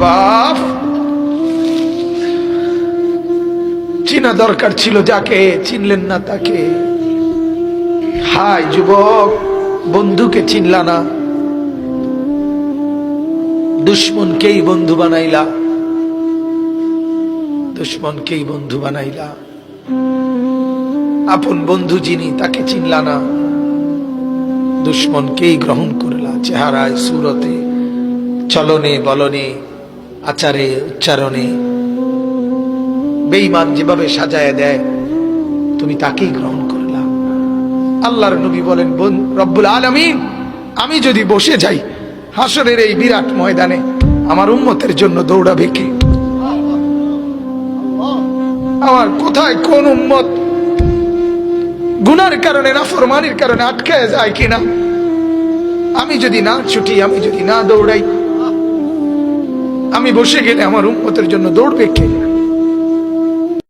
বাপ চিনা দরকার ছিল যাকে, চিনলেন না তাকে। হায় যুবক, বন্ধুকে চিনলা না, দুশ্মনকেই বন্ধু বানাইলা, দুশ্মনকেই বন্ধু বানাইলা। আপন বন্ধু যিনি তাকে চিনলা না, দুশ্মনকেই গ্রহণ করলা। চেহারায়, সুরতে, চলনে বলনে, আচারে উচ্চারণে বেঈমান যেভাবে সাজায় দেয়, তুমি তাকেই গ্রহণ করলা। আল্লাহর নবী বলেন, রব্বুল আলামিন, আমি যদি বসে যাই হাসরের এই বিরাট ময়দানে, আমার উম্মতের জন্য দৌড়াবে কে? আমার কোথায় কোন উম্মত গুনার কারণে, নাফরমানির কারণে আটকায় যায় কিনা? আমি যদি না ছুটি, আমি যদি না দৌড়াই, আমি বসে গেলে আমার উম্মতের জন্য দৌড়বে কে?